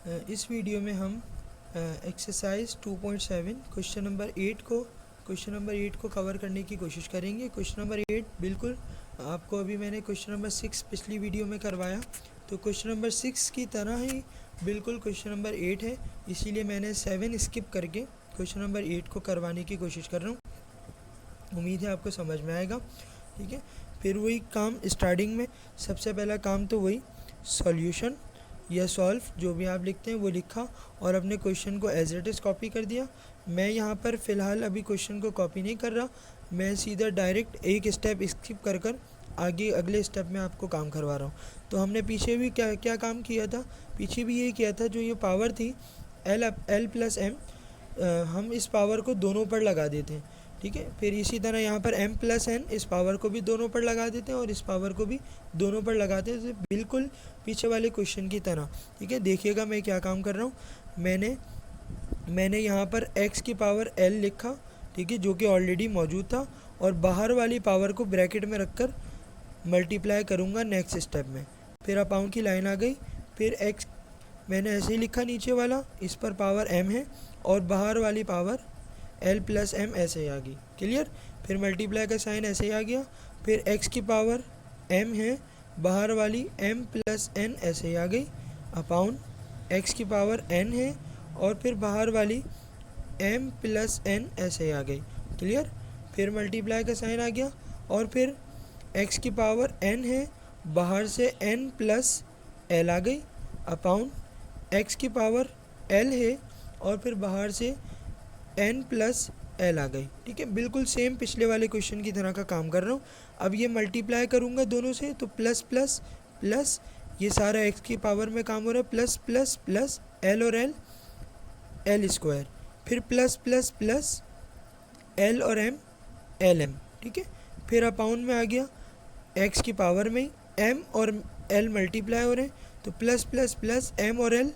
इस वीडियो में हम एक्सरसाइज 2.7 क्वेश्चन नंबर 8 को कवर करने की कोशिश करेंगे। क्वेश्चन नंबर 8 बिल्कुल आपको अभी मैंने क्वेश्चन नंबर 6 पिछली वीडियो में करवाया, तो क्वेश्चन नंबर 6 की तरह ही बिल्कुल क्वेश्चन नंबर 8 है, इसीलिए मैंने 7 स्किप करके क्वेश्चन नंबर 8 को करवाने की कोशिश कर रहा हूँ। उम्मीद है आपको समझ में आएगा। ठीक है, फिर वही काम स्टार्टिंग में, सबसे पहला काम तो वही सॉल्यूशन या सॉल्व जो भी आप लिखते हैं वो लिखा और अपने क्वेश्चन को एज इट इज़ कॉपी कर दिया। मैं यहाँ पर फ़िलहाल अभी क्वेश्चन को कॉपी नहीं कर रहा, मैं सीधा डायरेक्ट एक स्टेप स्किप कर कर आगे अगले स्टेप में आपको काम करवा रहा हूँ। तो हमने पीछे भी क्या क्या काम किया था, पीछे भी यही किया था। जो ये पावर थी एल प्लस एम, हम इस पावर को दोनों पर लगा देते हैं। ठीक है, फिर इसी तरह यहाँ पर m प्लस एन, इस पावर को भी दोनों पर लगा देते हैं और इस पावर को भी दोनों पर लगाते हैं, बिल्कुल पीछे वाले क्वेश्चन की तरह। ठीक है, देखिएगा मैं क्या काम कर रहा हूँ। मैंने यहाँ पर x की पावर l लिखा, ठीक है, जो कि ऑलरेडी मौजूद था, और बाहर वाली पावर को ब्रैकेट में रखकर मल्टीप्लाई करूँगा नेक्स्ट स्टेप में। फिर अपाउंड की लाइन आ गई, फिर x मैंने ऐसे ही लिखा नीचे वाला, इस पर पावर m है और बाहर वाली पावर l प्लस एम ऐसे ही आ गई। क्लियर, फिर मल्टीप्लाई का साइन ऐसे ही आ गया, फिर x की पावर m है, बाहर वाली m प्लस n ऐसे ही आ गई, अपाउंड x की पावर n है और फिर बाहर वाली m प्लस n ऐसे ही आ गई। क्लियर, फिर मल्टीप्लाई का साइन आ गया और फिर x की पावर n है, बाहर से n प्लस l आ गई, अपाउंड x की पावर l है और फिर बाहर से n प्लस l आ गई। ठीक है, बिल्कुल सेम पिछले वाले क्वेश्चन की तरह का काम कर रहा हूँ। अब ये मल्टीप्लाई करूँगा दोनों से, तो प्लस प्लस प्लस, ये सारा x की पावर में काम हो रहा है, प्लस प्लस प्लस l और l स्क्वायर, फिर प्लस प्लस प्लस l और m lm। ठीक है, फिर अपाउंड में आ गया x की पावर में m और l मल्टीप्लाई हो रहे हैं, तो प्लस प्लस प्लस m और l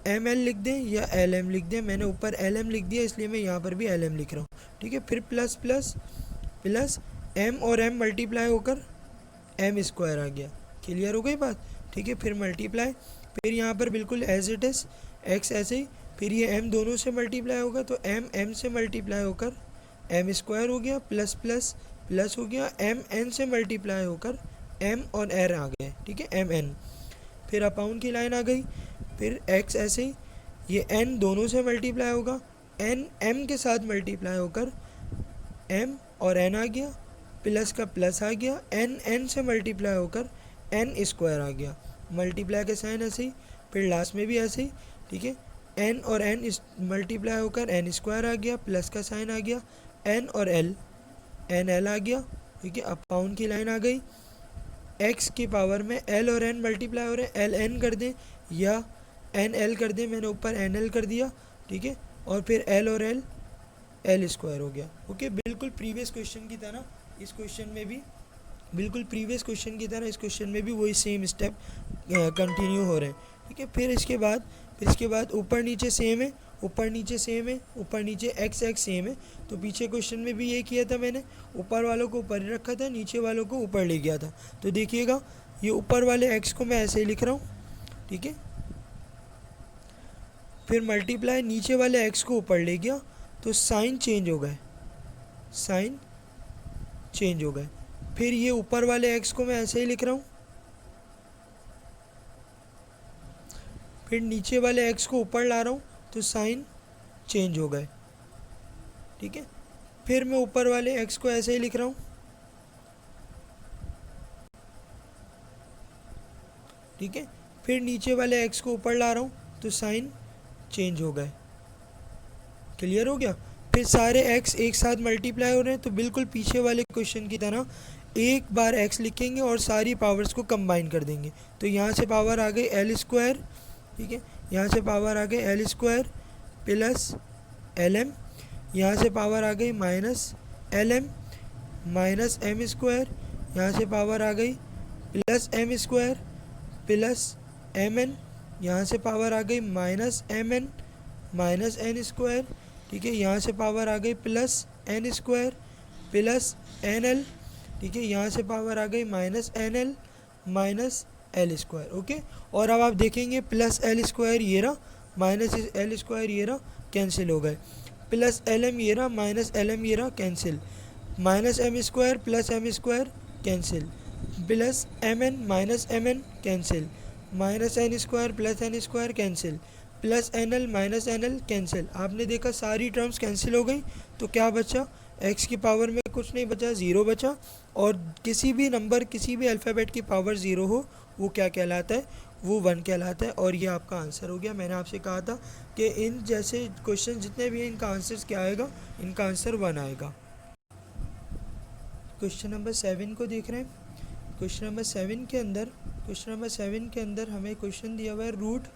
एम एल लिख दें या एल एम लिख दें। मैंने ऊपर एल एम लिख दिया, इसलिए मैं यहाँ पर भी एल एम लिख रहा हूँ। ठीक है, फिर प्लस प्लस प्लस एम और एम मल्टीप्लाई होकर एम स्क्वायर आ गया। क्लियर हो गई बात। ठीक है, फिर मल्टीप्लाई, फिर यहाँ पर बिल्कुल एज इट इज़ एक्स ऐसे ही, फिर ये एम दोनों से मल्टीप्लाई होगा तो एम एम से मल्टीप्लाई होकर एम स्क्वायर हो गया, प्लस प्लस प्लस हो गया, एम एन से मल्टीप्लाई होकर एम और एर आ गए। ठीक है, एम एन, फिर अपाउंड की लाइन आ गई, फिर x ऐसे ही, ये n दोनों से मल्टीप्लाई होगा, n m के साथ मल्टीप्लाई होकर m और n आ गया, प्लस का प्लस आ गया, n n से मल्टीप्लाई होकर n स्क्वायर आ गया, मल्टीप्लाई का साइन ऐसे ही, फिर लास्ट में भी ऐसे ही। ठीक है, n और n मल्टीप्लाई होकर n स्क्वायर आ गया, प्लस का साइन आ गया, n और l n l आ गया। ठीक है, अपाउंड की लाइन आ गई, x की पावर में l और n मल्टीप्लाई हो रहे हैं, l n कर दें या एन एल कर दें, मैंने ऊपर एन एल कर दिया। ठीक है, और फिर एल और एल एल स्क्वायर हो गया। ओके, बिल्कुल प्रीवियस क्वेश्चन की तरह इस क्वेश्चन में भी, बिल्कुल प्रीवियस क्वेश्चन की तरह इस क्वेश्चन में भी वही सेम स्टेप कंटिन्यू हो रहे हैं। ठीक है, फिर इसके बाद ऊपर नीचे सेम है, ऊपर नीचे सेम है, ऊपर नीचे एक्स एक्स सेम है। तो पीछे क्वेश्चन में भी ये किया था मैंने, ऊपर वालों को ऊपर ही रखा था, नीचे वालों को ऊपर ले गया था। तो देखिएगा, ये ऊपर वाले एक्स को मैं ऐसे ही लिख रहा हूँ। ठीक है, फिर मल्टीप्लाई नीचे वाले x को ऊपर ले गया तो साइन चेंज हो गए, साइन चेंज हो गए। फिर ये ऊपर वाले x को मैं ऐसे ही लिख रहा हूँ, फिर नीचे वाले x को ऊपर ला रहा हूँ तो साइन चेंज हो गए। ठीक है, फिर मैं ऊपर वाले x को ऐसे ही लिख रहा हूँ। ठीक है, फिर नीचे वाले x को ऊपर ला रहा हूँ तो साइन चेंज हो गए। क्लियर हो गया। फिर सारे x एक साथ मल्टीप्लाई हो रहे हैं, तो बिल्कुल पीछे वाले क्वेश्चन की तरह एक बार x लिखेंगे और सारी पावर्स को कंबाइन कर देंगे। तो यहाँ से पावर आ गई एल स्क्वायर, ठीक है, यहाँ से पावर आ गई L square plus L M, यहाँ से पावर आ गई minus L M minus M square, यहाँ से पावर आ गई plus M square plus M N, यहाँ से पावर आ गई minus M N minus N square. ठीक है, यहाँ से पावर आ गई plus N square plus N L. ठीक है, यहाँ से पावर आ गई minus N L minus L square. Okay, और अब आप देखेंगे प्लस एल स्क्वायर ये रहा, माइनस एल स्क्वायर ये रहा, कैंसिल हो गए। प्लस एल एम ये रहा, माइनस एल एम ये रहा, cancel. Minus M square plus M square cancel. Plus M N minus M N cancel. Minus N square plus N square cancel. Plus N L minus N L cancel. आपने देखा सारी terms cancel हो गई, तो क्या बचा? X की power में कुछ नहीं बचा, ज़ीरो बचा। और किसी भी नंबर, किसी भी अल्फ़ाबेट की पावर ज़ीरो हो वो क्या कहलाता है? वो वन कहलाता है। और ये आपका आंसर हो गया। मैंने आपसे कहा था कि इन जैसे क्वेश्चन जितने भी हैं इनका आंसर क्या आएगा? इनका आंसर वन आएगा। क्वेश्चन नंबर 7 को देख रहे हैं। क्वेश्चन नंबर 7 के अंदर हमें क्वेश्चन दिया हुआ है रूट,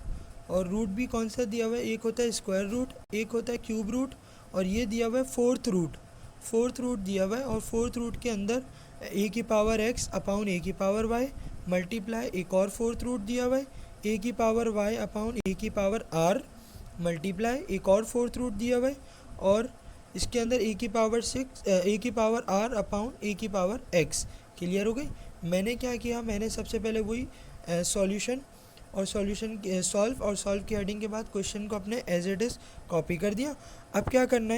और रूट भी कौन सा दिया हुआ है? एक होता है स्क्वायर रूट, एक होता है क्यूब रूट, और ये दिया हुआ है फोर्थ रूट। फोर्थ रूट दिया हुआ है, और फोर्थ रूट के अंदर ए की पावर एक्स अपॉन ए की पावर वाई मल्टीप्लाई एक और फोर्थ रूट दिया हुआ है, ए की पावर वाई अपॉन ए की पावर आर मल्टीप्लाई एक और फोर्थ रूट दिया हुआ है, और इसके अंदर ए की पावर ए की पावर आर अपॉन ए की पावर एक्स। क्लियर हो गई? मैंने क्या किया, मैंने सबसे पहले वही सॉल्यूशन और सॉल्व की हेडिंग के बाद क्वेश्चन को अपने एज इट इज़ कॉपी कर दिया। अब क्या करना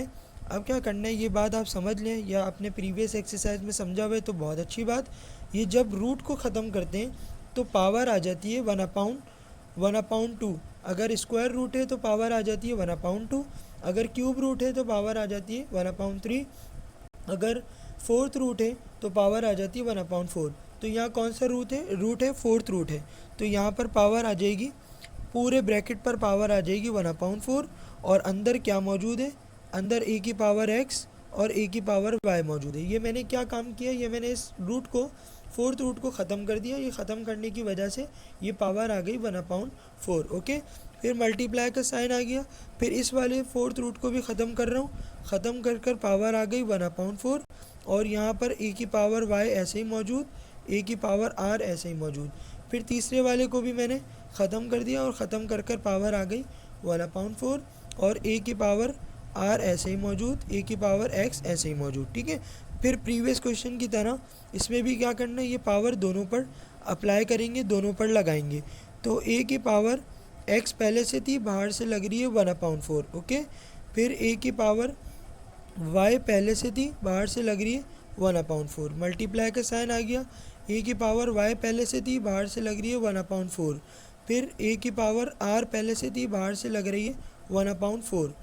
है, ये बात आप समझ लें या अपने प्रीवियस एक्सरसाइज में समझा हुआ है तो बहुत अच्छी बात। ये जब रूट को ख़त्म करते हैं तो पावर आ जाती है वन अपॉन टू। अगर स्क्वायर रूट है तो पावर आ जाती है वन अपॉन टू। अगर क्यूब रूट है तो पावर आ जाती है वन अपॉन थ्री। अगर फोर्थ रूट है तो पावर आ जाती है वन अपॉन फोर। तो यहाँ कौन सा रूट है? फोर्थ रूट है। तो यहाँ पर पावर आ जाएगी, पूरे ब्रैकेट पर पावर आ जाएगी वन अपॉन फोर। और अंदर क्या मौजूद है? अंदर ए की पावर एक्स और ए की पावर वाई मौजूद है। ये मैंने क्या काम किया, ये मैंने इस रूट को, फोर्थ रूट को ख़त्म कर दिया। ये ख़त्म करने की वजह से ये पावर आ गई वन अपॉन फोर। ओके, फिर मल्टीप्लाई का साइन आ गया। फिर इस वाले फोर्थ रूट को भी ख़त्म कर रहा हूँ, ख़त्म कर पावर आ गई वन अपॉन फोर। और यहाँ पर ए की पावर वाई ऐसे ही मौजूद, ए की पावर आर ऐसे ही मौजूद। फिर तीसरे वाले को भी मैंने ख़त्म कर दिया, और ख़त्म कर पावर आ गई वन अपॉन फोर। और ए की पावर आर ऐसे ही मौजूद, ए की पावर एक्स ऐसे ही मौजूद। ठीक है, फिर प्रीवियस क्वेश्चन की तरह इसमें भी क्या करना है, ये पावर दोनों पर अप्लाई करेंगे, दोनों पर लगाएंगे। तो ए की पावर एक्स पहले से थी, बाहर से लग रही है वन अपॉन फोर। ओके, फिर ए की पावर वाई पहले से थी, बाहर से लग रही है वन अपॉन फोर। मल्टीप्लाई का साइन आ गया। ए की पावर वाई पहले से थी, बाहर से लग रही है वन अपॉन फोर। फिर ए की पावर आर पहले से थी, बाहर से लग रही है वन अपॉन फोर।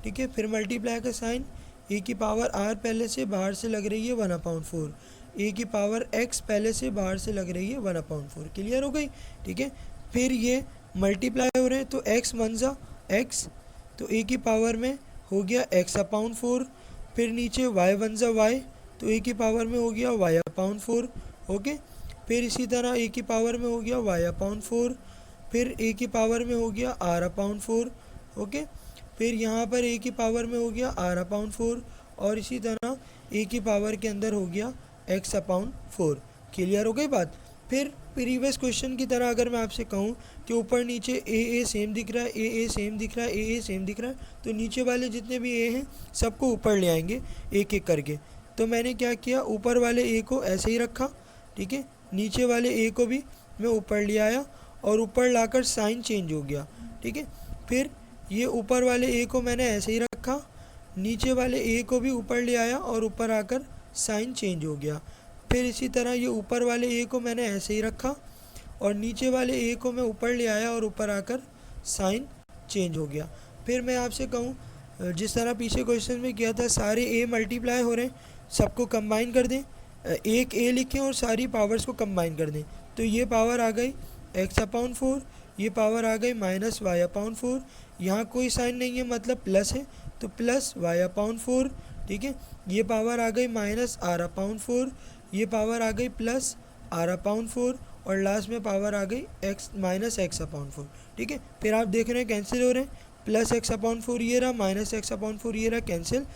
ठीक है, फिर मल्टीप्लाई का साइन, ए की पावर आर पहले से, बाहर से लग रही है वन अपॉन फोर। ए की पावर एक्स पहले से, बाहर से लग रही है वन अपॉन फोर। क्लियर हो गई? ठीक है, फिर ये मल्टीप्लाई हो रहे हैं तो एक्स वन ज़ा एक्स, तो ए की पावर में हो गया एक्स अपॉन फोर। फिर नीचे वाई वन ज़ा वाई, तो ए की पावर में हो गया वाई अपॉन फोर। ओके, फिर इसी तरह ए की पावर में हो गया वाई अपॉन फोर। फिर ए की पावर में हो गया आर अपॉन फोर। ओके, फिर यहाँ पर ए की पावर में हो गया आर अपॉन फोर, और इसी तरह ए की पावर के अंदर हो गया एक्स अपॉन फोर। क्लियर हो गई बात? फिर प्रीवियस क्वेश्चन की तरह अगर मैं आपसे कहूँ कि ऊपर नीचे ए सेम दिख रहा है, ए सेम दिख रहा है, ए सेम दिख रहा है, तो नीचे वाले जितने भी ए हैं सबको ऊपर ले आएंगे एक एक करके। तो मैंने क्या किया, ऊपर वाले ए को ऐसे ही रखा। ठीक है, नीचे वाले ए को भी मैं ऊपर ले आया, और ऊपर लाकर साइन चेंज हो गया। ठीक है, फिर ये ऊपर वाले ए को मैंने ऐसे ही रखा, नीचे वाले ए को भी ऊपर ले आया, और ऊपर आकर साइन चेंज हो गया। फिर इसी तरह ये ऊपर वाले ए को मैंने ऐसे ही रखा, और नीचे वाले ए को मैं ऊपर ले आया, और ऊपर आकर साइन चेंज हो गया। फिर मैं आपसे कहूँ जिस तरह पीछे क्वेश्चन में किया था, सारे ए मल्टीप्लाई हो रहे हैं, सबको कंबाइन कर दें, एक ए लिखें और सारी पावर्स को कंबाइन कर दें। तो ये पावर आ गई एक्स अपॉन फोर, ये पावर आ गई माइनस वाई अपॉन फोर। यहाँ कोई साइन नहीं है, मतलब प्लस है, तो प्लस वाई अपॉन फोर। ठीक है, ये पावर आ गई माइनस आर अपॉन फोर, ये पावर आ गई प्लस आर अपॉन फोर, और लास्ट में पावर आ गई x minus x upon four. ठीक है, फिर आप देख रहे हैं कैंसिल हो रहे हैं, प्लस एक्स अपॉन फोर ये रहा, माइनस एक्स अपॉन फोर ये रहा, cancel.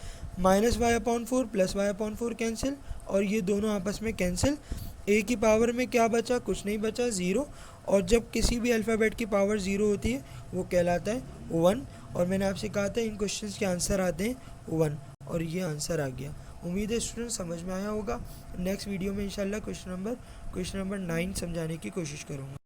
Minus Y upon four plus Y upon four cancel, और ये दोनों आपस में कैंसिल। ए की पावर में क्या बचा? कुछ नहीं बचा, ज़ीरो। और जब किसी भी अल्फ़ाबेट की पावर ज़ीरो होती है वो कहलाता है वन। और मैंने आपसे कहा था इन क्वेश्चंस के आंसर आते हैं वन, और ये आंसर आ गया। उम्मीद है स्टूडेंट समझ में आया होगा। नेक्स्ट वीडियो में इंशाल्लाह क्वेश्चन नंबर 9 समझाने की कोशिश करूँगा।